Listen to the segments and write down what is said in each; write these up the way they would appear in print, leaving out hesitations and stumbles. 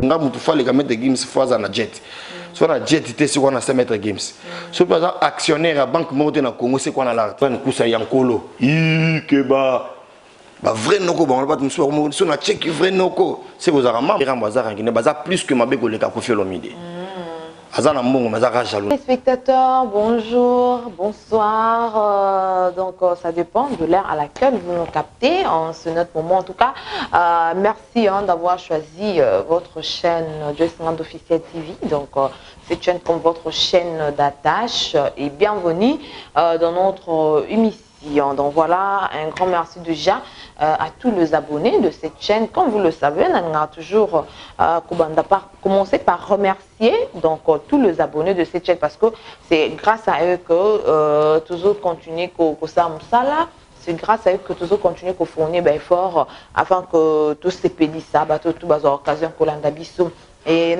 nga mutu fallait que mettre games fois na jet soit na jet était sur on a 5 mètres games so par exemple actionnaire à banque monte na Congo c'est quoi na la on kusa yankolo que ba vrai noko ba on va tout sur na check vrai noko c'est vos arama bazar qui ne baza plus que mabe ko le ka Koffi Olomide. Les spectateurs, bonjour, bonsoir. Donc ça dépend de l'heure à laquelle vous nous captez en ce notre moment. En tout cas, merci d'avoir choisi votre chaîne Joyce Ngand Officiel TV. Donc cette chaîne comme votre chaîne d'attache et bienvenue dans notre émission. Donc voilà, un grand merci déjà à tous les abonnés de cette chaîne. Comme vous le savez, on a toujours commencé par remercier donc tous les abonnés de cette chaîne parce que c'est grâce à eux que toujours continuer là. C'est grâce à eux que toujours continuer à fournir effort afin que tous ces pays ça, tout bas occasion que l'andabiso. Et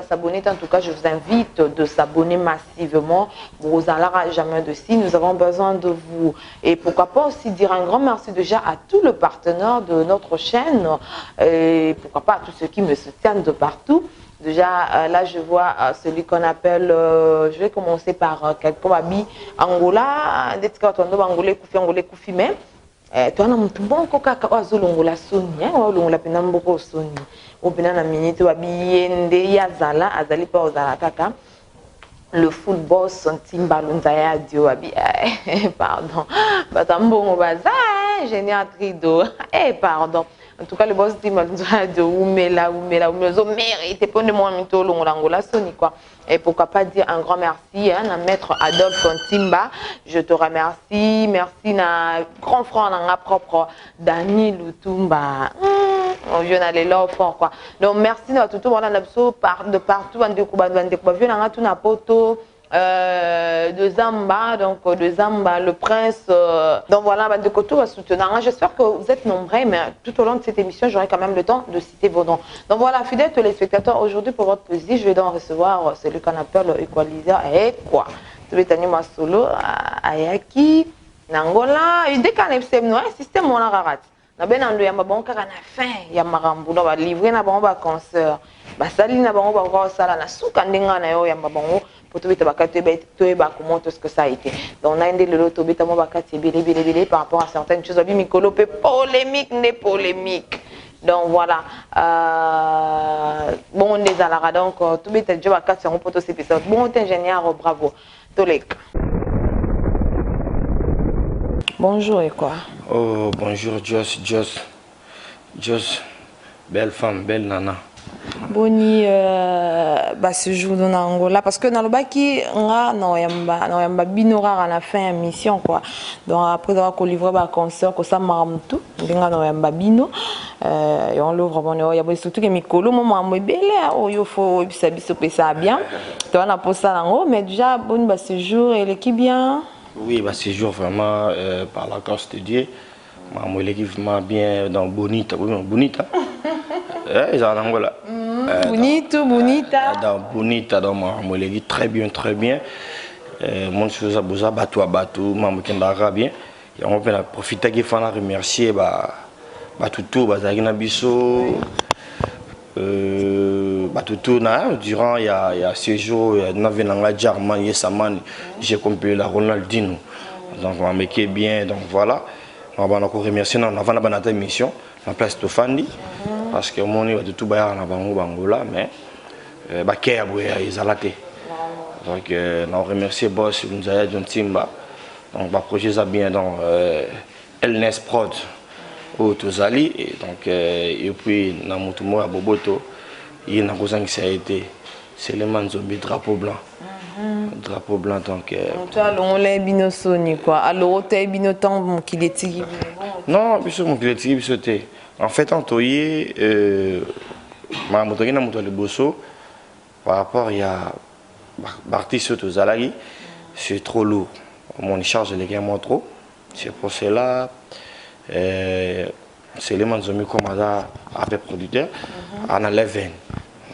s'abonner, en tout cas, je vous invite de s'abonner massivement. Vous n'allez jamais de si, nous avons besoin de vous. Et pourquoi pas aussi dire un grand merci déjà à tous les partenaires de notre chaîne. Et pourquoi pas à tous ceux qui me soutiennent de partout. Déjà, là, je vois celui qu'on appelle, je vais commencer par quelqu'un, Angola, Angolais Koufi même. Toi, on a bon coca azulongola soni, on pena mboko soni. On pena na minute wa biende yazala azali pa ozala kaka. Le football centime balunza ya dio abi. Pardon. Batambongo baza génial trido. Pardon. En tout cas, le boss dit de Oumela, zo mérite pour moi mito l'angola soni quoi. Et pourquoi pas dire un grand merci à maître Adolphe Timba. Je te remercie. Merci na grand frère na propre Dani Lutumba. Je n'allais là fort quoi. Donc merci à tout le monde de partout en découvert na tout na poto. De Zamba, donc de Zamba, le prince. Donc voilà, de Koto va soutenir. J'espère que vous êtes nombreux, mais tout au long de cette émission, j'aurai quand même le temps de citer vos noms. Donc voilà, fidèles téléspectateurs, aujourd'hui pour votre plaisir, je vais donc recevoir celui qu'on appelle l'équaliseur et quoi. Tu veux tenir ma solo, Ayaki, Nangola, et dès qu'on est système, on a raté. Na ben ando yamba bon kaka na fin ya marambu na ba livrer na bango ba concert ba sali na bango ba ko sala na suka ndenga na yo yamba bango poto beta bakate to ba comment tout ce que ça a été donc on a indé le loto beta mo bakate bele par rapport à certaines choses abi mikolo pe polémique ne polémique. Donc voilà bon on est à la donc tout beta jo bakate son poto c'est ça bon ingénieur bravo Tolek. Bonjour et quoi? Oh, bonjour, Joss, belle femme, belle nana. Boni, ce jour dans Angola, parce que dans le baki, on a binora à la fin de mission quoi. Donc après avoir livré un concert, que ça m'a tout, on a bino, et on l'ouvre bon, il y a surtout que Mikolo, moi moi belle, oh il faut ça bien. Tu on a posé ça en haut, mais déjà bon ce jour et l'équipe bien. Oui, ce jour vraiment par la grâce de Dieu, l'équipe vraiment bien dans Bonita, oui, Bonita. Ils en Angola. Bonita. Dans Bonita, dans mon l'équipe très bien. Mon chose à Bouza, bateau à bateau, maman qui est bien. Et on peut profiter qu'il faut remercier tout Bazagina Bisso. Tout durant il y a ce jour, il y a la Germain, j'ai compris la Ronaldinho. Donc on m'a bien, donc voilà. On va encore remercier avant la mission, la place de Fandi, parce que mon niveau de tout bail en Angola, mais ils ont donc on remercie boss Nzaya John Timba. Donc le projet ça bien dans Elnes Prod au Tozali et donc et puis dans Mutumo à Boboto il y a une chose qui a été c'est le manzombi drapeau blanc. Drapeau blanc donc toi on l'a binosoni quoi alors tu es binotant qu'il est tigui non biso mon qu'il est tigui bisoté en fait en toyé ma motoki na moto le bosso par rapport il y a l'artiste Tozali c'est trop lourd mon charge les gars trop c'est pour cela c'est les manzomi comme ça avec producteur en enlève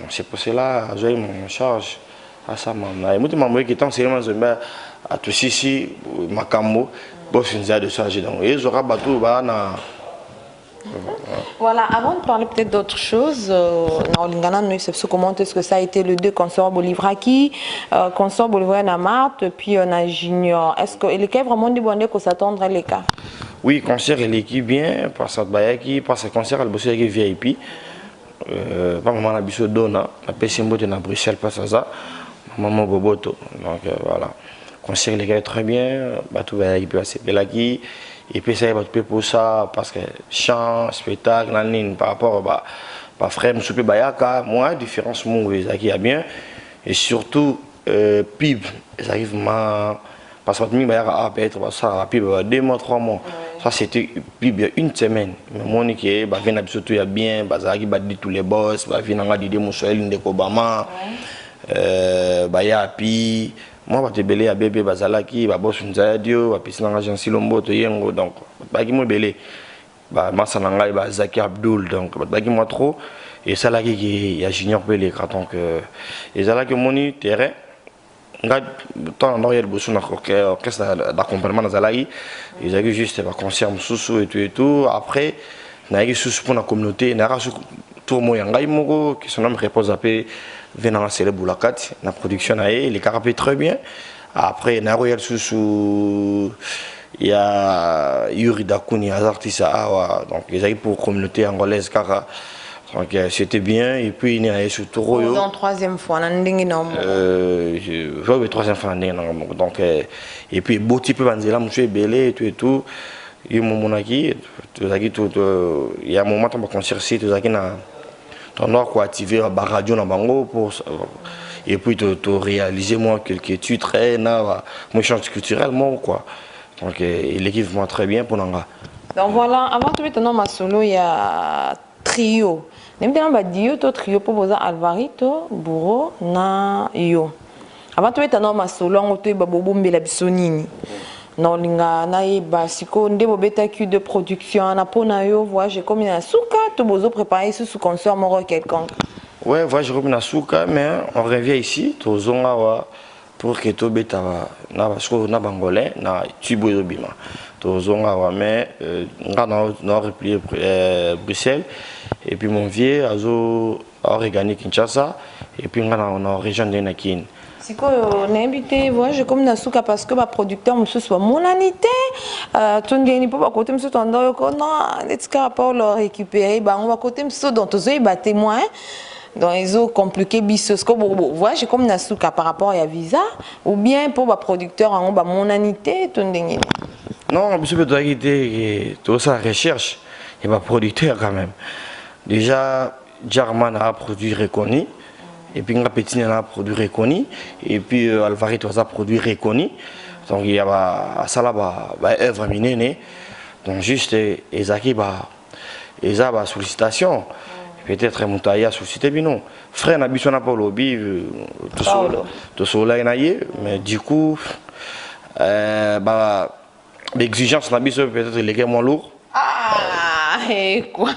c'est pour cela j'ai mon charge à ça maman et moi maman qui est c'est les manzomi à tout ici makambo boss une de charge donc ils aura bateau ba na Voilà, avant de parler peut-être d'autre chose, comment est-ce que ça a été le deux consorts Bolivraki, consort Bolivraki Namart, puis on a Junior. Est-ce que l'équipe vraiment dit bon que s'attendre à l'écart? Oui, concert et l'équipe bien, parce que concert, elle bosse avec VIP. Pas maman a biso dona, la PCMBO de Bruxelles, pas ça, maman Boboto. Donc voilà, concert l'équipe est très bien, tout va y passer Belaki. Et puis ça y va pour ça parce que chant, spectacle, par rapport à frère Moussoupe Bayaka, moi différence mon qui a bien et surtout PIB, ça arrive parce que moi Bayaka peut-être ça PIB 2 mois 3 mois. Ça c'était PIB une semaine. Mais mon qui va venir surtout il y a bien, Bazaki va dire tous les boss, va venir en dire Moussouel de Obama, Bayapi. Moi, je suis belé à bébé Bazalaki, je bosse une zadio, je suis l'agence Silombo, donc je suis belé. Je suis Zaki Abdul, donc je suis trop. Et ça, il y a Junior Belé, donc et ça, là, mon terrain, temps en arrière, je suis orchestre d'accompagnement dans Zalaki, ils ont juste un concert sous et tout. Après, il y a pour la communauté, il y a tout le monde qui son nom repose à paix. Venant à Célé Boulakat, la production les carapés très bien. Après, il y a Yuri Dakouni, les artistes donc ils arrivent pour la communauté angolaise car donc c'était bien. Et puis il y a surtout Royo. Dans troisième fois, troisième fois, donc et puis beau type Vanzela, monsieur Belé et tout. Il y a un moment il y a un moment où on va concerter tout ça qui n'a on doit activer la radio dans Bango pour et puis te réaliser moi quelques études très moi change culturellement quoi donc l'équipe va très bien pour Nanga. Donc voilà, avant de mettre dans ma solo il y a trio même dans ma dio to trio pour poser Alvarito Bourreau na yo avant de mettre dans ma solo on te babobo mbela bisonini non linga na iba siko ndebo beta Q de production na pona yo voyage comme na souka to bozo préparer sous concert moro quelconque. Ouais, voyage comme na souka mais on revient ici to zonga pour que to beta na basko na bangolais na tubo bima to zonga mais on replié Bruxelles et puis mon vieux azo organique Kinshasa et puis on a région de Nakin. Si on a invité voyage comme na souka parce que ba producteur monsieur soit monanité tongeni pour ba côté monsieur tando ko non let's pas le récupérer ba on va côté monsieur donc tous ba témoin donc ils ont compliqué bisos ko voyage comme na souka par rapport à visa ou bien pour ba producteur en ba monanité tongeni. Non, monsieur peut dire tout ça recherche et ba producteur quand même. Déjà German a produit reconnu. Et puis, Petit a produit reconnu. Et puis, Alvarito a produit reconnu. Donc, il y a ça là, œuvre minée. Donc, juste, Ezaki, ils ont sollicitation. Peut-être Moutaïa a sollicité, mais non. Frère Nabisson n'a pas lobby, tout cela, mais du coup, l'exigence Nabisson peut-être les gars moins lourds. Ah, et quoi?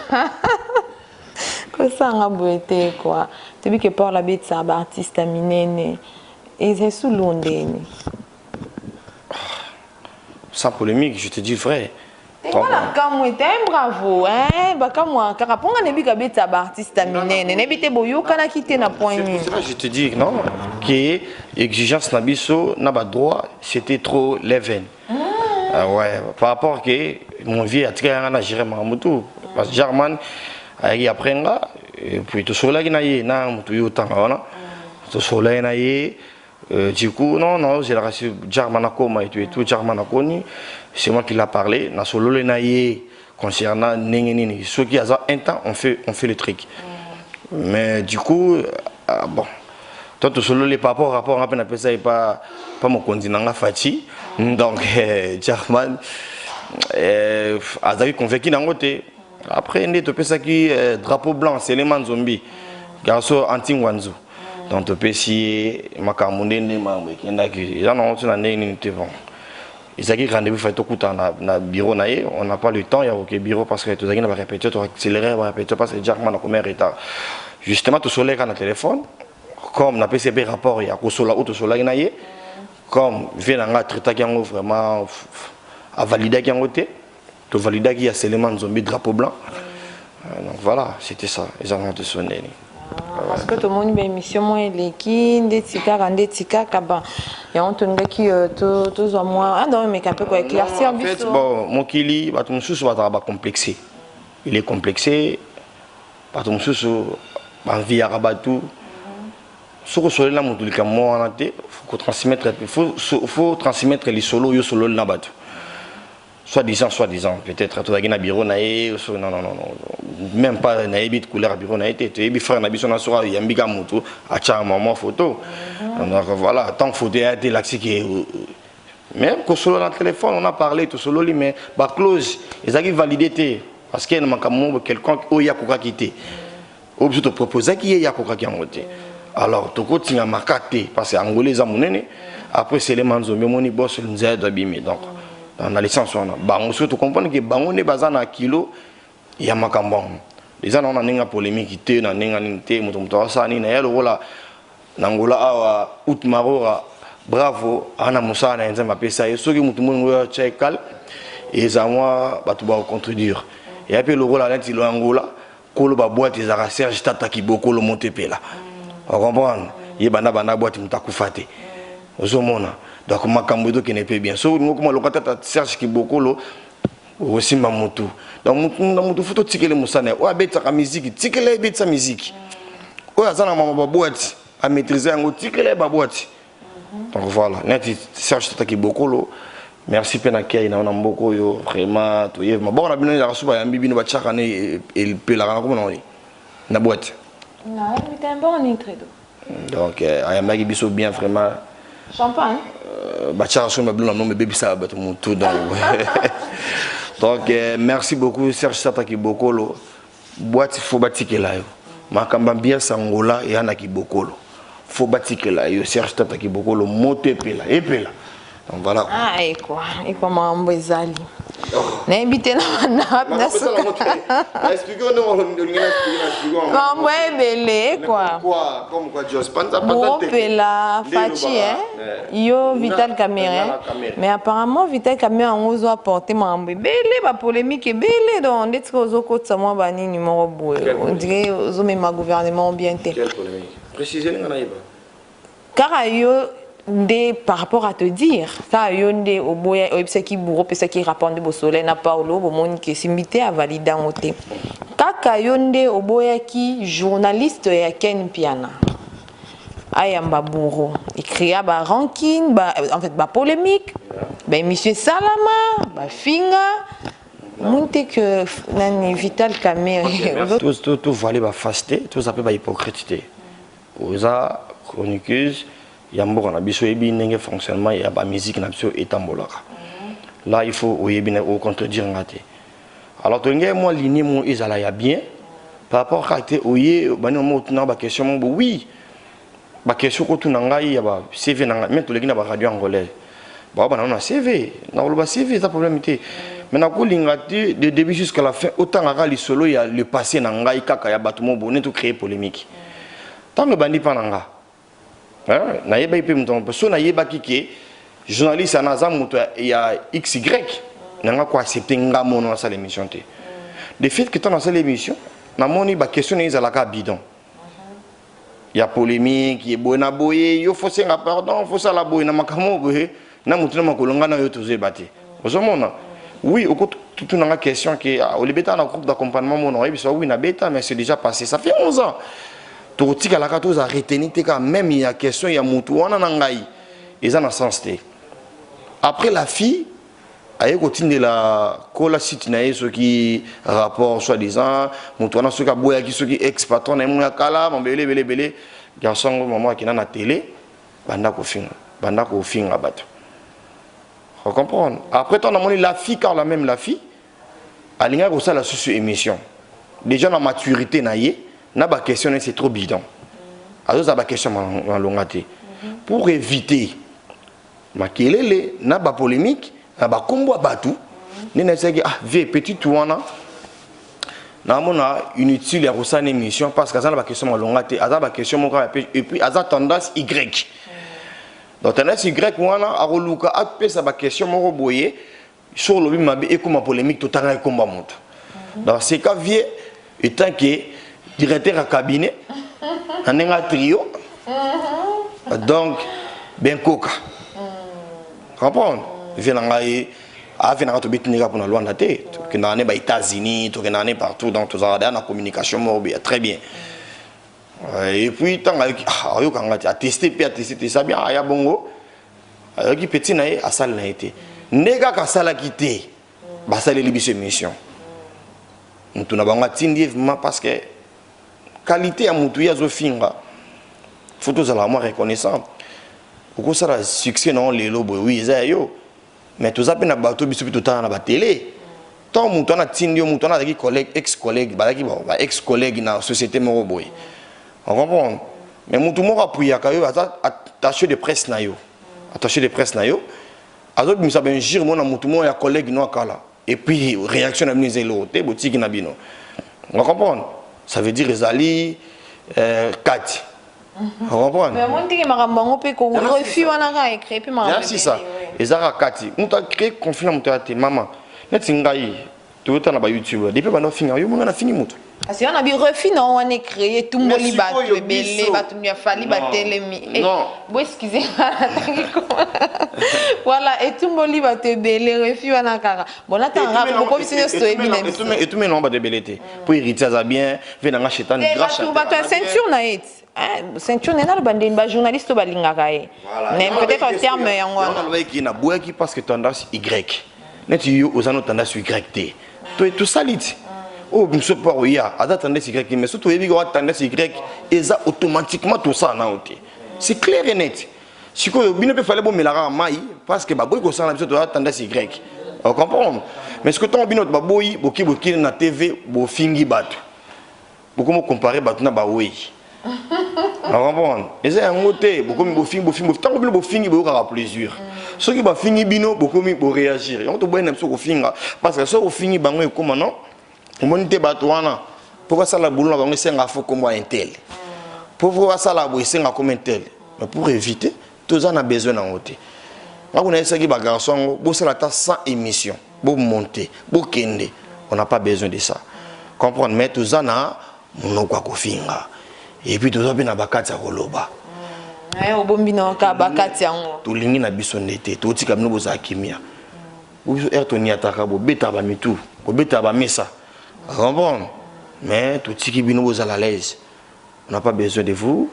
Que ça a beauté, quoi. Tu vois que par la bête, ça va artiste à minene. Et c'est sous l'onde. Sans polémique, je te dis vrai. Voilà, quand moi, t'es bravo, hein? Bah, quand moi, car après, on a vu que bête, ça va artiste à minene. N'habite boyo, quand on a quitté na point. Je te dis, non, que l'exigence Nabiso n'a pas droit, c'était trop l'event. Ouais, par rapport que mon vieux a très rien à gérer Mahamoutou. Parce que German, après, et puis tout cela qui n'a pas eu autant tout cela n'a du coup non j'ai reçu German et tout German a connu c'est moi qui l'a parlé na solo le n'a concernant Nengenini ceux qui ont un temps on fait le truc mais du coup bon tout solo les rapport on appelle ça pas mon continent Fati donc German a convaincu dans côté. Après, on a tout ça qui drapeau blanc, c'est les zombie. Garçon anti-wanzu. Donc, tu peux essayer, Makamune, ils ont rendez-vous fait tout le bureau. On n'a pas le temps, il y a aucun bureau parce que tout ça qui va répéter, tu vas accélérer, va répéter parce que Jackman a combien de retard. Justement, tout soleil quand on a téléphone, comme on a PCB rapport, il y a un soleil ou tout soleil, comme vient un traité qui est vraiment à valider qui est tu valides qu'il y a seulement zombie drapeau blanc. Donc voilà, c'était ça, les enfants de sonner. Parce que tout le monde a une émission, moi, les qui, des tika, kaba. Et on te dit que tous au moins, ah non, mais qu'un peu quoi éclaircir. En fait, bon, mon kili, tout le monde va complexé. Il est complexé, tout le monde va vie à rabatou. Ce que soit là, mon tout le cas, moi, faut transmettre, faut transmettre les solos, yo solo le nabat. Soi-disant, peut-être tout le bureau naé, non, même pas naé bit couleur bureau naé, tu es frère nabi son asura, yambiga mutu, acha maman photo. Donc voilà, tant que photo a été l'axi qui est. Même que solo dans le téléphone, on a parlé tout solo, mais bah close, ils arrivent validité parce qu'il y a quelqu'un qui a coca quitté. Ou bien te proposer qu'il y a coca qui a monté. Alors, tout le monde a marqué parce que Angolais a monné. Après, c'est les manzo, mais mon boss nous aide à abîmer. Donc, dans la licence, on a. Bah, on se comprend que bah, on est basé à kilo, il y a macambon. Les gens ont une polémique qui était, on a une té, on ça, ni na le là. N'Angola a Outmarora, bravo, Anna Moussa, na nzamba pesa. Et ceux qui m'ont monde tchekal, et ça moi, bah tout va contredire. Et après le rôle à l'intérieur Angola, kolo ba boîte ils a Serge Tata qui beaucoup le monter là. On comprend. Il y a bana boîte mutakufate. Ozomona. Donc makambo qui n'est pas bien. So nous comme le kata Serge qui beaucoup lo aussi mamutu. Donc mutu photo tikele musane. O abeta ka musique, tikele beta musique. O azana mama boîte à maîtriser un tikele ba boîte. Donc voilà, net Serge Tata qui beaucoup lo. Merci Penakia, on a beaucoup vraiment tout y est. Bon on a bien la souba yambi bino bachaka ne et pe la comment on dit. Na boîte. Non, mais t'es un bon intérêt. Donc, ayama qui biso bien vraiment. Champagne. Bachara sur ma blonde, non mais baby ça va tout mon tout dans. Donc, merci beaucoup Serge Tata qui beaucoup lo. Boîte faut bâtir là yo. Makamba bien sangola et ana qui beaucoup lo. Faut bâtir là yo Serge Tata qui beaucoup lo monter pe là et pe là. Donc voilà. Ah et quoi mambo ezali. Na invité na suka. Expliquez-nous Mambo ebele quoi. Comme quoi Jos Panta Pela Fachi yo Vital Caméra. Mais apparemment Vital Caméra on ozo apporter mambo ebele ba polémique ebele donc ndetse ozo kotsa moi bani numéro boy. On dirait ozo même gouvernement bien té. Quelle polémique? Précisez-le ngana yiba. Car yo par rapport à te dire, ça yonde au boya au qui bourreau pesa qui répondent au soleil na Paulo au monde qui s'imité à valider en côté. Kaka yonde au boya qui journaliste ya Ken Piana. Ayamba bourreau, il créa ba ranking, ba en fait ba polémique, ba monsieur Salama, ba Finga. Monte que nani Vital Caméra. Tout valait ba faster, tout ça peut ba hypocrite. Oza chroniqueuse Yambo on a besoin de fonctionnement et la musique n'a pas été là il faut au contredire ngate. Alors tu as moi ligne mon izala ya bien par rapport à te oye bani mo tuna ba question oui ba question ko tuna ngai ya ba CV na même to le na ba radio angolais ba ba na CV na lo ba CV ça problème était maintenant ko lingate de début jusqu'à la fin autant ngaka li solo ya le passé na ngai kaka ya batu mo boné to créer polémique tant que bandi pa nanga na yeba ipe mto so na yeba kike journaliste anaza moto ya XY nanga ko accepter nga mono na sala émission té de fait que dans cette émission na moni ba question ni za la ka bidon ya polémique ye bona boye yo faut senga pardon faut ça la boye na makamo boye na moto na makolonga na yo toze baté ozomona oui au tout na question que au libeta na groupe d'accompagnement mono yebi so oui na beta mais c'est déjà passé ça fait 11 ans. Tout ce qui a retenu, même il y a question, il y a moutou, on a ngai, ils en ont sens. Après la fille, elle continue la cola site ce qui rapport soi-disant, moutou on a ce qui a boya qui ex-patron, et mon kala, mon belé, garçon maman qui est dans la télé, banda ko fin à battre. Vous comprenez? Après on a monné la fille car la même la fille, elle a ça la sous émission. Déjà la maturité naïe. Na ba question c'est trop bidon. Alors ça ba question en longate. Pour éviter makelele na ba polémique, na ba kombo batu, ni na seki ve petit touana. Na mona inutile ya rosane émission parce que ça na ba question en longate, ça ba question mon et puis ça tendance Y. Donc tendance Y wana a roluka a pesa ba question mon boyer sur le mabe et comme polémique tout tanga komba monte. Dans ces cas vieux Et tant que directeur à cabinet, on a un trio. Donc, ben coca. Comprends? Venangaï, à venir à tout bit pour la loi de la tête. Que n'en est pas États-Unis, que n'en est partout dans tout ça, dans la communication mobile, très bien. Et puis, tant que à tester, puis à tester ça bien, il y a bon, qui petit naïe à salle n'a été. Nega qu'à salle a quitté, bah ça les libérer mission. Nous n'avons pas tindi parce que qualité à moutouya zofinga, photos à la moi reconnaissant. Pourquoi ça a succès non les lobes oui ça yo, mais tout ça peine bateau bisu tout temps na ba télé. Tant mouton a tindi mouton a des collègues ex-collègues, bah qui bon, ex-collègues dans société moro boy. On comprend. Mais mouton moro appuyer ka yo attaché de presse na yo. Attaché de presse na yo. Alors nous avons gire mon mouton mo ya collègue no kala. Et puis réaction à nous éloté boutique na bino. On comprend. Ça veut dire Ezali Kati. On comprend. Mais moi dis que marambango pe ko refus wana ka écrit puis marambango. C'est ça. Ezara Kati. On t'a créé conflit entre tes maman. Net ngai. Tout temps na ba YouTube. Depuis ba no finga yo mon na fini mutu. Parce qu'on a bien refus non on a créé tout moli bateau belé bateau mi fali batelemi. Non. Bon excusez-moi. Voilà et tout moli bateau belé refus wana kaka. Bon là t'en rap beaucoup plus c'est story bien. Et tout mais non ba de belité. Pour hériter ça bien, venanga chétan grâce. Et bateau ceinture na it. Ceinture n'est pas le bandé ba journaliste ba lingaka. Mais peut-être en terme yango. On va qui na boya qui parce que tendance Y. Net yo aux autres tendance YT. Tout ça lit. Oh, monsieur Paroya, à tendance Y, mais surtout, il y a tendance Y, et ça automatiquement tout ça n'a été. C'est clair et net. Si vous ne pouvez pas faire la maille, parce que vous avez tendance Y. Vous comprenez? Mais ce que tu as dit, vous avez na TV, vous fingi battu. Vous comparez battu na baoui. Vous comprenez? Et c'est un côté, vous fingi, tant que vous fingi, vous avez plaisir. Ceux qui ont fini bino, vous réagir. On te voit un finga, parce que si vous finissez, vous comment non? Pour monter batouana, pourquoi ça la boule on va essayer à faire comme un tel. Pourquoi ça la boule essayer comme un tel. Mais pour éviter, tout ça on a besoin d'en ôter. On a essayé de garçon, pour ça la tasse sans émission, pour monter, pour kende, on n'a pas besoin de ça. Comprendre, mais tout ça na mon quoi kofinga. Et puis tout ça bien na bakati ya koloba. Au bombi na ka bakati yango. Tout lingi na bisonete, tout tika mno boza kimia. Vous ertoni ataka bo beta ba mitu, bo beta ba mesa. Mais tout ce qui est à la l'aise, on n'a pas besoin de vous,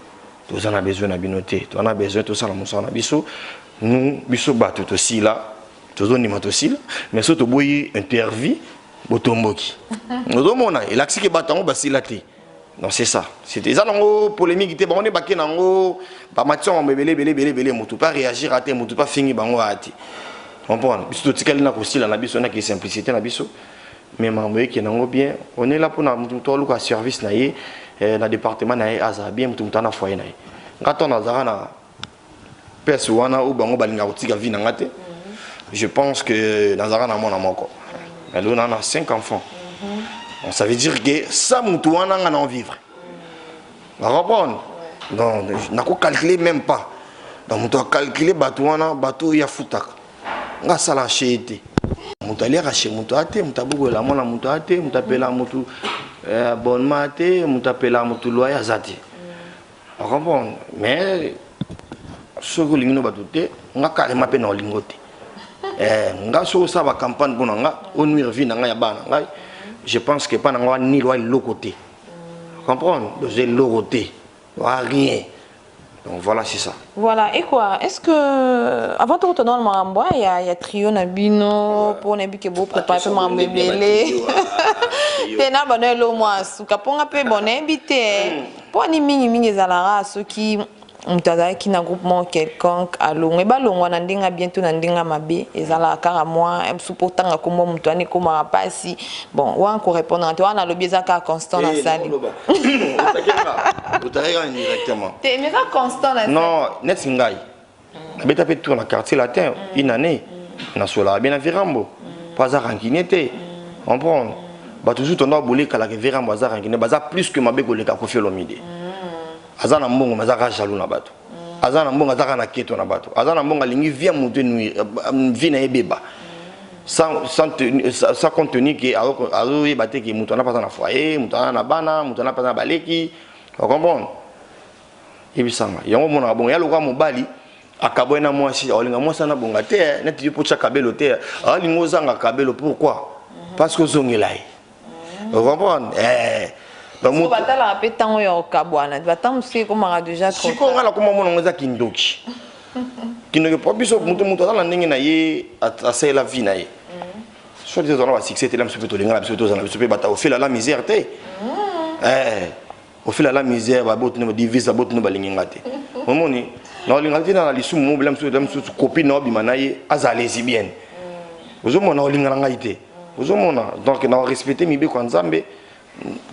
tous on a besoin de binoter, on a besoin de tout ça, nous, biso battu aussi là, tous on est aussi là, mais surtout boy interview, botomboki. Nous avons et l'accès qui battant basi laté. Non c'est ça. C'était ça dans polémique était bon on est baqué dans ba match on belé moto pas réagir à tes moto pas fini bango à ti. Comprendre. Biso tout na aussi là na biso na qui simplicité na biso. Mais mamboye qui n'ont bien on est là pour nous service naïe dans département naïe aza bien tout na foyer naïe quand on a zara personne ou bango balinga otika vie ngate je pense que dans zara na mona moko mais là on a 5 enfants donc ça veut dire que ça mutuana ngana en vivre va comprendre donc n'a ko calculer même pas donc on doit calculer batuana bateau ya futaka nga sala chété mutali raché mutate mutabugo la mona mutate mutapela mutu abonnement te mutapela mutu loyer azati on comprend mais ce que lingino batute nga carrément pe na lingote nga so ça va campagne pour nga on nuire vie nga ya bana nga je pense que pas nga ni loi le côté comprendre j'ai le côté rien. Donc voilà, c'est ça. Voilà, et quoi? Est-ce que, avant de retourner dans le Marambois, il y a trio Nabino, pour ne que vous préparez pour m'embêter. T'es là, bonne le mois, sous capon un peu bon invité. Pour animer les alara, ceux qui ont un groupement quelconque à l'eau, et ballon, on a bientôt un mabé, et ça car à moi, supportant à comment m'tourner comme à pas si. Bon, ou encore répondre à toi, on a le biais à constant dans la salle. Vous t'arrivez directement. T'es mais constant là. Non, net singai. Mais t'as fait tour dans le quartier latin une année. On a sola bien à Virambo. Pas à rankinete. On prend. Bah toujours on a boulé qu'à la Virambo à rankinete. Bah plus que ma bégo le cas Kofi Olomide. Azana mbongo mazaka jalou na bato. Azana mbongo azaka na keto na bato. Azana mbongo lingi via mutu nuit vie na ebeba. sans contenu qui a battu qui mutana pas dans foyer mutana na bana mutana pas na baleki vous comprenez et puis ça y a un moment bon y a le roi mobali akaboina moi si olinga moi ça na bonga te net pour chaque kabelo te alingo zanga kabelo pourquoi parce que zongelaï vous comprenez donc moi batala pe tango yo kabwana batam c'est comme a déjà trop siko ngala comme mon ngoza kindoki kindoki pas biso mutu ala ndenge na ye asa la vie na ye soit des gens succès te la mso to linga biso to zana biso pe bata au fil à la misère te au fil à la misère ba botu no divise ba botu no balinga te momoni na linga te na lisu mo blam so copine no bi manaye aza lesbienne ozomona olinga nga ite ozomona donc na respecter mibe kwa nzambe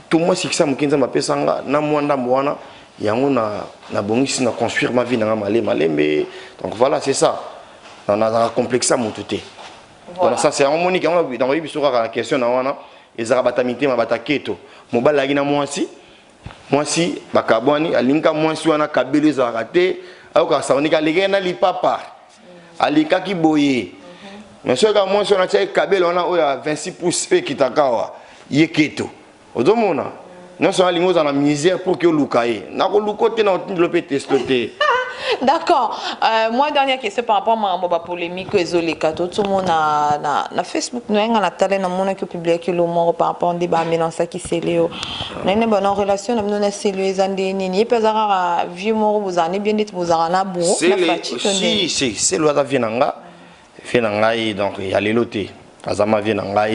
tout moi succès mukinza mapesanga na mwanda mwana yango na bongisi na construire ma vie na malembe donc voilà c'est ça on a complexe mutu te voilà ça c'est harmonique dans le biso la question na wana ezara batamité ma bataketo mobala gina mwasi bakabwani alinka mwasi wana kabelo ezara te ayoka saonika legena lipapa alika kiboye mais ce que mwasi wana tsaye kabelo wana oya 26 pouces pe kitakawa yeketo odomona non seulement lingo dans la misère pour que lukaye na ko lukote na développer testoté. D'accord. Moi dernière question par rapport à ma polémique ezoleka tout le monde na Facebook nous nga tale na mona que publier que le mot par rapport au débat mais dans ça qui c'est léo. Na une bonne relation na nous na c'est les andé nini pezara vieux moro vous en bien dit vous en na bon si c'est loi vienanga finanga donc il y a les lotés azama vienanga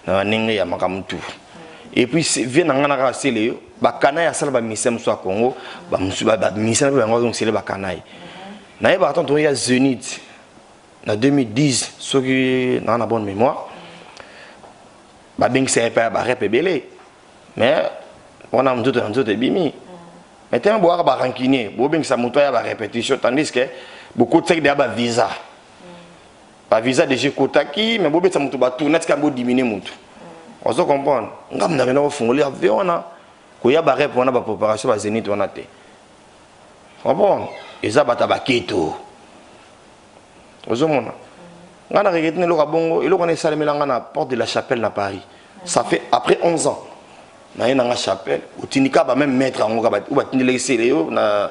na ninga ya makamutu. Et puis vient dans la race les bakana ya sala ba misem so Congo ba musuba ba misem ba ngo donc c'est les bakana na ye ba tonto ya Zenith na 2010 ce qui na na bonne mémoire ba bing c'est pas ba repebele mais on a tout bimi mais t'es un boire ba rancunier bo bing ça moto ya ba répétition tandis que beaucoup de ça ba visa déjà kotaki mais bo be ça moto ba tourner ska bo diminuer moto. On se comprend. Ngam na bena fongoli avion na ko ya ba rep wana ba préparation ba Zenith wana te. Comprend. Eza bata ba keto. Ozomona. Ngana regretne lo ka bongo, elo kona salemela ngana porte de la Chapelle na Paris. Ça fait après 11 ans. Na yena nga chapelle, utinika ba même mettre ngo ka ba ou ba tindele sele yo na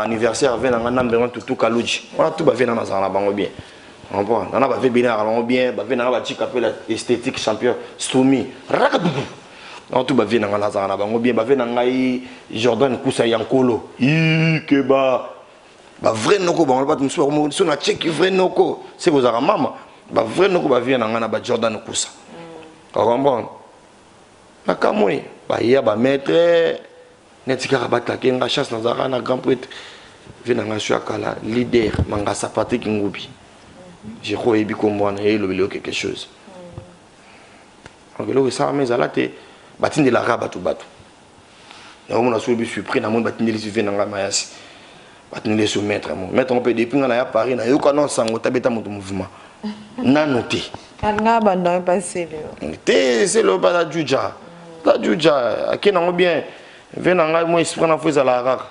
anniversaire vena ngana mbero tutu kaluji. On a tout ba vena na zana bango bien. On a pas fait bien, bien, esthétique champion Stoumi. On tout bien dans la zana, bien, Jordan Koussa Yankolo. Que ba vrai noko, on va sur la tchèque vrai noko. C'est vos maman. Vrai noko ba vient dans Jordan Koussa. On comprend. Na kamoi, ba ya ba maître netika rabata kenga chasse dans Zara grand prêtre. Vient dans la leader Mangasa Patrick Ngubi. Je crois que il quelque chose. Donc là, ça mais ça là te batine de la rabat tout bateau. Là on a soulevé surpris na mon batine de suivre na mayasi. Batine de soumettre mettre on peut depuis na ya Paris na yo kana sango tabeta mon mouvement. Na noté. Nga bandon passé le. C'est le bala juja. La juja akena bien vena nga moi esprit na fois la rare.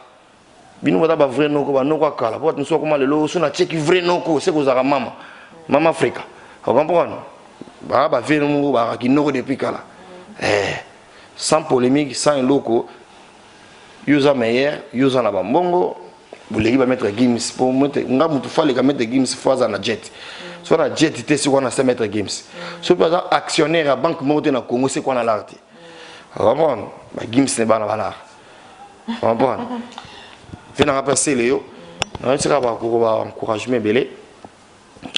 Bino bata ba vrai noko ba noko kala po tnso koma lelo so na check vrai noko c'est ko zaka mama Africa vous comprenez ba vrai noko ba ki noko depuis kala sans polémique sans loko yuza meilleur yuza na ba mbongo buleki ba mettre games pour mettre nga mutu fale ka mettre games fois na jet so na jet te si on a se mettre games so par exemple actionnaire à banque monte na Congo c'est quoi na l'art vous comprenez ba games ne ba na balar vous comprenez venant à passer Léo, on sera pas encouragement belé.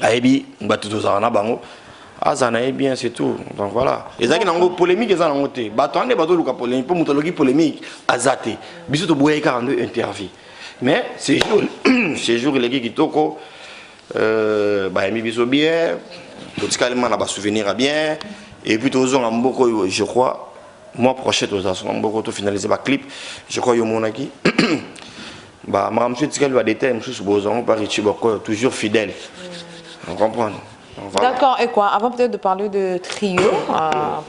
Aibi, on va tout ça na bango. Azana bien c'est tout. Donc voilà. Les gens qui n'ont pas polémique ils en ont été. Bateau ne bateau le polémique pour montrer polémique azate. Biso to boye 42 interviews. Mais ces jours les qui toko ba mi biso bien. Tout ce calme na ba souvenir bien et puis tous on beaucoup je crois mois prochain tous on beaucoup to finaliser ba clip. Je crois yo monaki. Bah madame Tsikal va détailler monsieur Bozon par Ichiboko toujours fidèle. On comprend. D'accord, et quoi avant peut-être de parler de trio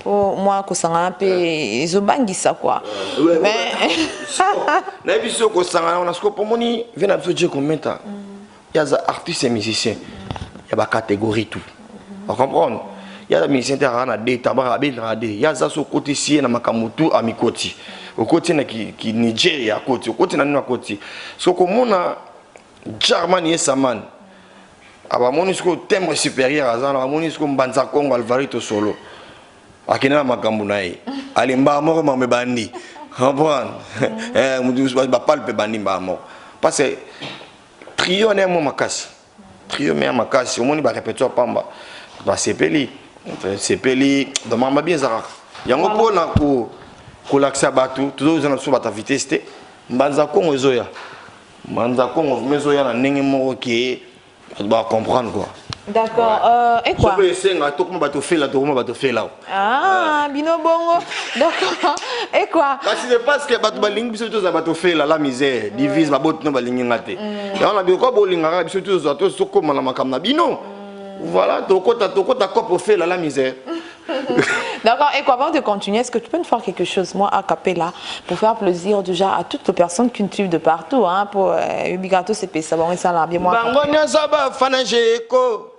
pour moi que ça un peu izobangisa quoi. Mais na biso ko sanga on a ce que pour moni vient à dire combien temps. Il y a des artistes et musiciens. Il y a ba catégorie tout. Vous comprenez? Il y a des musiciens qui ont des tabacs, il y a des côté ici, na makamutu à mikoti. Au côté qui Nigeria à côté, au côté na côté. So comme on a Germany et Saman. Aba monisco thème supérieur à ça, aba monisco mbanza Congo Alvarito solo. Akina makambu nae. Alimba moko mambe bandi. Comprendre? Mudu ba palpe bandi ba moko. Parce que trio ne mo makasi. Trio me makasi, omoni ba répétition pamba. Ba sepeli. Sepeli do mamba bien zara. Yango pona ko laksa batu, toujours na so bata vitesse te. Mbanza Congo ezoya. Mbanza Congo mezoya na ndenge moko ki tu dois comprendre quoi. D'accord. Et quoi? Je peux essayer à tout le monde faire là, tout le monde faire là. Ah, bino bongo. D'accord. Et quoi? Parce que parce que batu balingi biso tous batu faire là la misère, divise ba botu no balingi ngate. Et on a bien quoi bolinga biso tous to comme na makamna bino. Voilà, tokota cop faire là la misère. D'accord, et quoi, avant de continuer, est-ce que tu peux nous faire quelque chose, moi, à Capella, pour faire plaisir déjà à toutes les personnes qui nous suivent de partout, hein, pour Ubigato CP, ça va, ça là, bien moi. Bangonia Saba Fanajeko.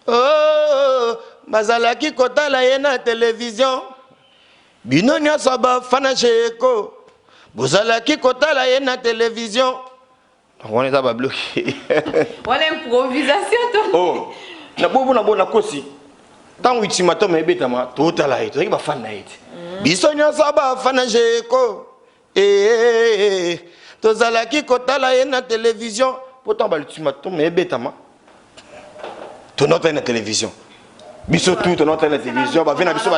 Oh, Bazalaki Kota la yena télévision. Binonia Saba Fanajeko. Bozalaki Kota la yena télévision. On est à bloqué. On a improvisation, toi. Oh, na bobo na kosi. Tant que mato me betama total la to ba fan night bisonya saba fanajeko to zalaki kotala ye na télévision pourtant ba ultimato me betama to nota na télévision biso tout to nota na télévision ba vena biso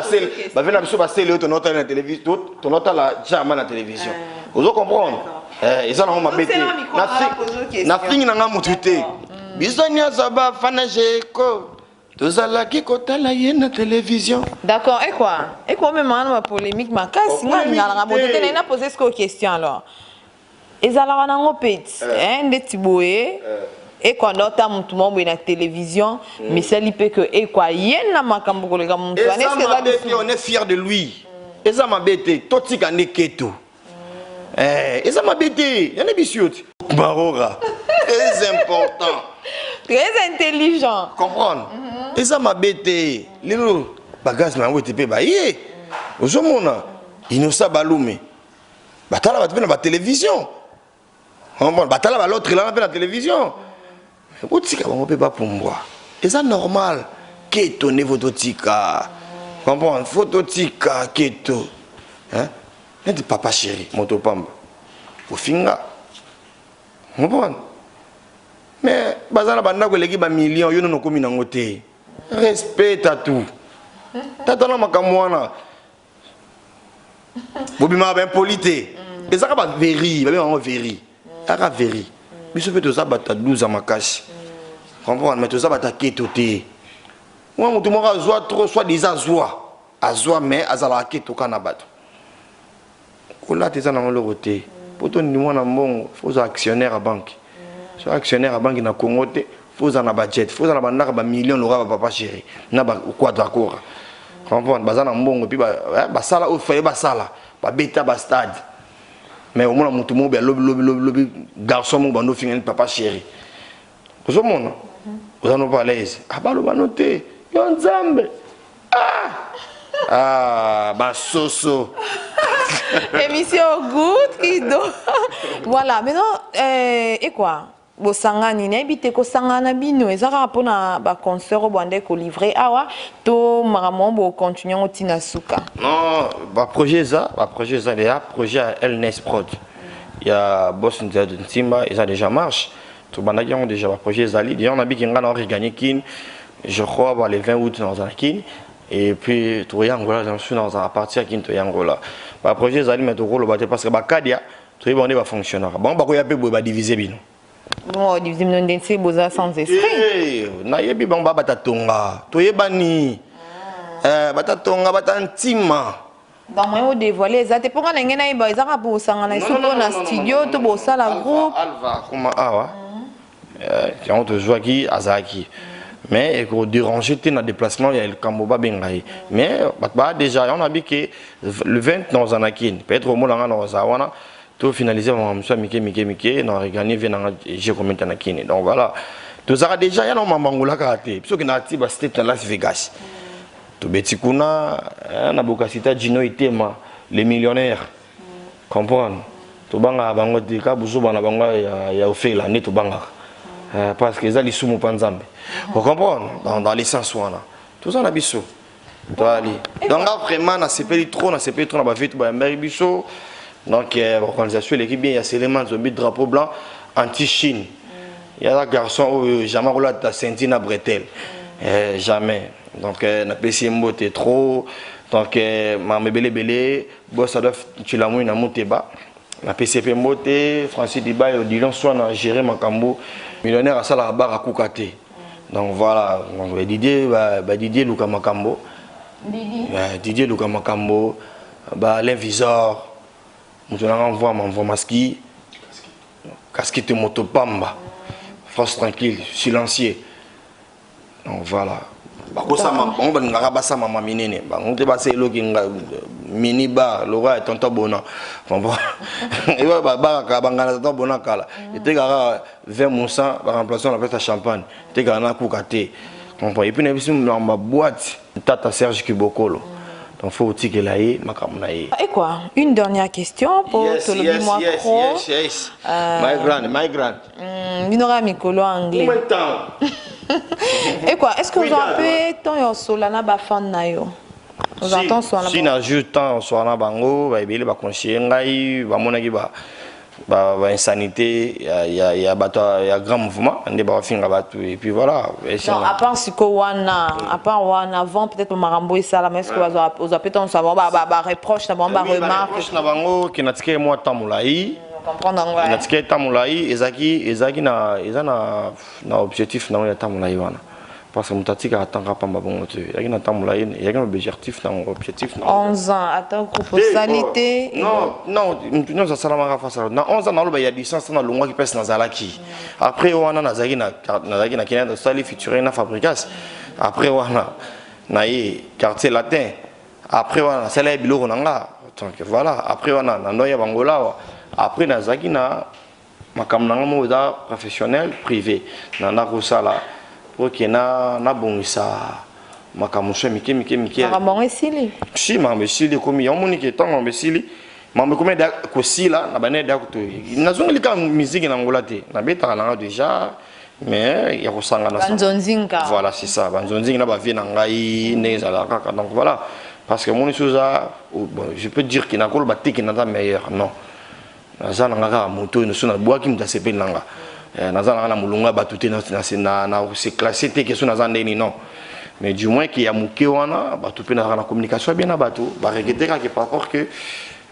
ba sel to nota na télévision to nota la jama na télévision vous comprendre ça na ma bete na fini na ngamututé bisonya saba fanajeko tozalaki kotala ye na télévision. D'accord, et quoi? Et quoi même ma polémique ma casse moi ngala boté na poser ce question alors. Ezala na ngopet hein ndeti boye et quoi nota mutu mo na télévision mais ça lipe que et quoi yen na makambo ko lega mutu est-ce que on est fier de lui. Eza mabete totika neketo. Eza mabete yana bisioti. Barora. Très important. Très intelligent. Comprendre? Et ça m'a bêté. Les bagages na ngote pe ba yé. Ozomona innocent balume. Batala ba na télévision. Comprendre? Batala ba l'autre là na la télévision. Otika ba ngope ba pumbwa. Et ça normal. Keto ne vototika. Comprendre? Fototika keto. Hein? Net papa chéri, moto pamba. Au finga. Comprendre? Mais bazana banda ko leki ba millions yo no komi nango te. Respect à tout. Tata na makamwana. Bobi ma ben polité. Et ça ba veri, ba ben veri. Aka veri. Biso fait ça bata 12 makashi. Comprendre mais tout ça bata ketoté. Moi mutu moko azwa trop soit des azwa. Azwa mais azala ketoka na bato. Ola teza na ngolo côté. Poto ni mwana mbongo, faut actionnaire à banque. So actionnaire à banque na Congo te. Faut en budget, faut en avoir ba millions l'aura papa chéri. Na ba quoi d'accord. Comprendre bazana mbongo puis ba sala au fait ba sala, ba beta ba stade. Mais au moins mutu mo be lobby garçon mo bando fingani papa chéri. Vous monde. Vous en pas l'aise. Ah ba lo ba noter. Yo nzambe. Ba soso. Émission good kido. Voilà, maintenant et quoi? Bosangani na ebite ko sangana bino ezaka pona ba concert obande ko livrer awa to maramon bo continuer otina suka. Non, ba projet ça il y a projet à Elnes Prod. Il y a Boss de Ntimba, et ça déjà marche. Tout bandaki ont déjà ba projet Zali, on a bien qu'on a gagné kin, je crois le 20 août dans un kin et puis tout Angola j'en suis dans un partie à kin to Angola. Ba projet Zali mais to rôle ba parce que ba Kadia, tout bandé va fonctionner. Bon ba ko ya pe ba diviser bino. Bon, division d'identité boza sans esprit. Na yebi bang baba tatonga. Toyebani. Batatonga batantima. Dans moi dévoiler ça te pour nga ngena iba ezaka pour sangana soko na studio to bosa la groupe. Alva kuma awa. On te joue qui azaki. Mais pour déranger t'es dans déplacement il y a le Kamboba bengai. Mais bah déjà on a dit que le 20 dans Anakin, peut-être au moins dans Zawana. Tout finalisé, on a Mike, on a gagné, j'ai commenté à Kine. Donc voilà, Tous a déjà ya no mamangula karaté. Parce que na ti ba step dans Las Vegas. To beti kuna na bokasita Gino Itema, les millionnaires. Comprendre. To banga bango te ka buzo bana bango ya ofela ne to banga. Parce que ça les sous mon panzambe. Vous comprenez dans les sens wana. Tout ça na biso. Donc vraiment na CP trop na CP trop na ba vite ba mbari biso. Donc l'organisation l'équipe bien il y a éléments zombie drapeau blanc anti-Chine. Il y a un garçon jamais roulé ta ceinture na bretelle. Jamais. Donc na PC mbote trop. Donc ma belé boss ça doit tu la mouille na moteba. Na PCP mbote Francis Diba et Odilon soit na gérer makambo millionnaire à ça la barre à Koukate. Donc voilà, donc Didier Luka Makambo. Didier Luka Makambo, l'invisor. Nous envoie maski. Casquette motopamba. France tranquille, silencieux. Donc voilà. On va passer maman minene. On va passer le mini bar, le roi est tonton Bona. Il va baraka bangana tonton Bona kala. Il te gara 20 moussa par remplaçant la fête à champagne. Il te gara Koukate. Et puis on a vu dans ma boîte Tata Serge Kibokolo. Donc faut aussi que là y makamnaye. Et quoi? Une dernière question pour te le dire moi trop. Yes. My grand. Minora Mikolo anglais. Et quoi? Est-ce que vous avez tant yo solana ba fan na yo? Vous entendez solana? Si na juste tant solana bango, ba ibele ba conseiller ngai, ba monaki ba insanité, il y a grand mouvement, on ba finga batu et puis voilà. Non, à part siko wana, avant peut-être marambo et ça la mais est-ce que vous avez tant savoir ba reproche na ba remarque. Reproche na bango ki natike moi tamulai. Comprendre ngwa. Natike tamulai ezaki na objectif na ya tamulai wana. Parce que mutatika atanga pamba bongo te. Yaki na tamulai, yaki na objectif na objectif na 11 ans attends proportionnalité. Non, ça salama face à. Na 11 ans na il y a licence na longwa qui pèse na zalaki. Après wana nazaki na Kenya de sali featuring na Fabricas. Après wana na quartier latin. Après wana sala biloko nanga. Donc voilà, après wana na noya bangola. Après nazaki na makamnanga mo da professionnel privé. Na kosala pour qu'il na bongisa makamusha mike. Makambo esili. Si makambo esili komi yomoni ke tango mesili. Makambo komi da kosila na bane da kuto. Nazongi ka musique na ngola te. Na beta langa déjà mais ya kosanga na Banzonzinga. Voilà, c'est ça. Banzonzinga na ba vie na ngai nezala kaka. Donc voilà. Parce que mon souza bon, je peux dire qu'il n'a pas le bâti qui n'a meilleur. Non. Naza nanga moto no sona bois qui me da sepe nanga. Naza nanga mulunga batute na c'est classé te que sona ndeni non. Mais du moins qu'il y a muke wana batupe na communication bien na bato ba regretter que par rapport que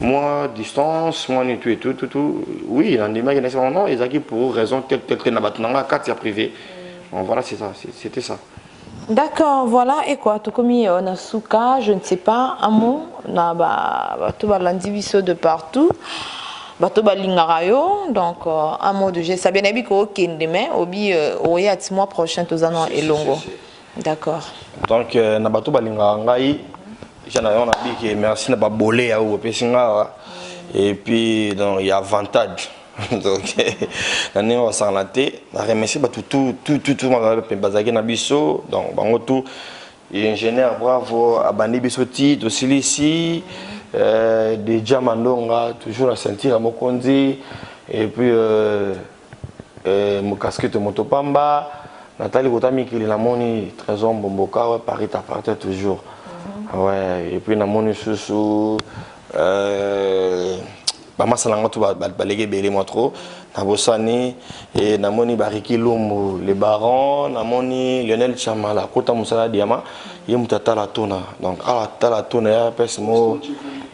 moi distance moi ni tout oui dans des magasins non ils acquis pour raison telle na bato nanga carte privé. Bon voilà c'est ça c'était ça. D'accord, voilà, et quoi, tout comme on a souka, je ne sais pas, un mot, na tout l'individu de partout, bateau balingarayo, donc un mot de j'ai ça bien habitué au demain, au mois prochain, tous en et longo. D'accord. Donc, na bateau balingarangai, j'en ai dit que merci na ba bolé à ou et puis donc il y a avantage. Donc on va s'en latter on remercie tout bazaki na biso donc bango tout ingénieur bravo abandi biso ti to silisi de Jamandonga toujours la ceinture à Mokonzi et puis mon casquette motopamba Nathalie Kotami qui la moni trésor bomboka Paris t'appartient toujours ouais et puis na moni sous Masalanga tout balégué belé moi trop Nabosani et Namoni Bariki Lomo les barons Namoni Lionel Chamala Kota Moussala Diama Yemutata la tona donc à la tona ya pesmo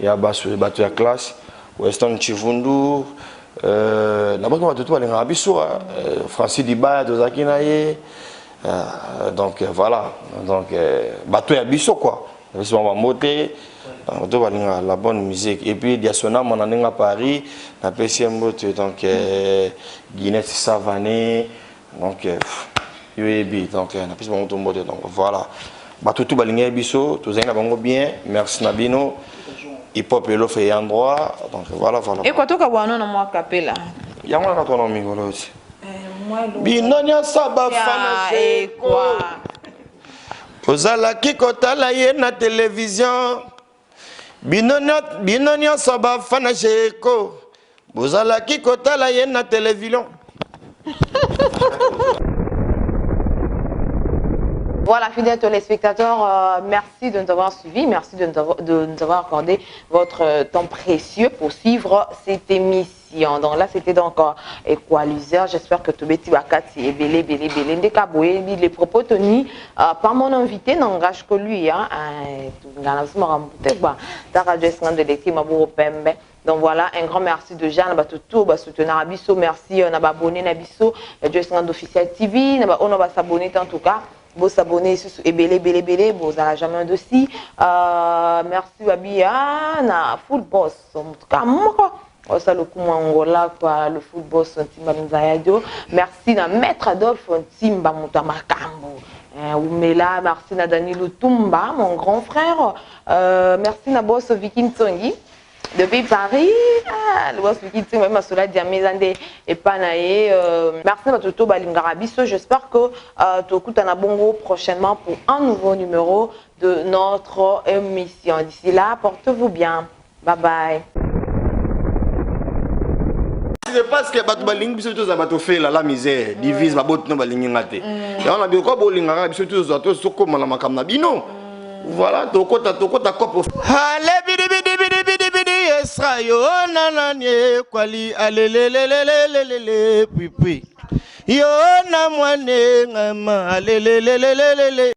ya basu batu ya classe Weston Chivundu Nabako tout balinga biso Francis Diba Dozaki naye donc voilà donc batu ya biso quoi c'est on va monter la bonne musique et puis Diasona mon année à Paris na PCM donc Guinness Savané donc UAB donc na plus bon donc voilà ba tout balinga biso tous na bango bien merci Nabino hip hop lo fait endroit donc voilà et quoi toi ka wana na moi capella ya mona na ton ami voilà aussi Binonia saba fana jeko. Ozala kikotala ye na télévision. Binonia saba fana jeko. Ozala kikotala ye na télévision. Voilà, fidèles téléspectateurs, merci de nous avoir suivis, merci de nous avoir accordé votre temps précieux pour suivre cette émission. Donc là, c'était donc Equalizer. J'espère que Tobeti Bakati et Belé, les propos tenus par mon invité n'engagent que lui. Donc voilà, un grand merci de Jeanne, tout soutenir Abisso, merci abonné Nabisso, d'officiel TV, on va s'abonner en tout cas. Vous s'abonner et belé, vous n'allez jamais un dossier. Merci Babia, na full boss. En tout cas, moi, ça le coup Angola quoi, le full boss Timba Mzayadio. Merci na maître Adolphe Timba Mutamakambo. Oumela, merci na Danilo Tumba, mon grand frère. Merci na boss Vicky Ntongi. Depuis Paris, le boss Vicky Ntongi, même à cela Diamezande et Panaé. Merci à Toto Balingarabiso. J'espère que tu écoutes un bongo prochainement pour un nouveau numéro de notre émission. D'ici là, portez-vous bien. Bye bye. C'est parce que batu balingi biso tous abatu fait la misère divise ba bot no balingi ngate ya on a bien ko bolinga biso tous auto soko mala makamna bino voilà tokota kopo ale bidi esrayo nananye kwali alelelelelelele puis yo na mwane ngama alelelelelele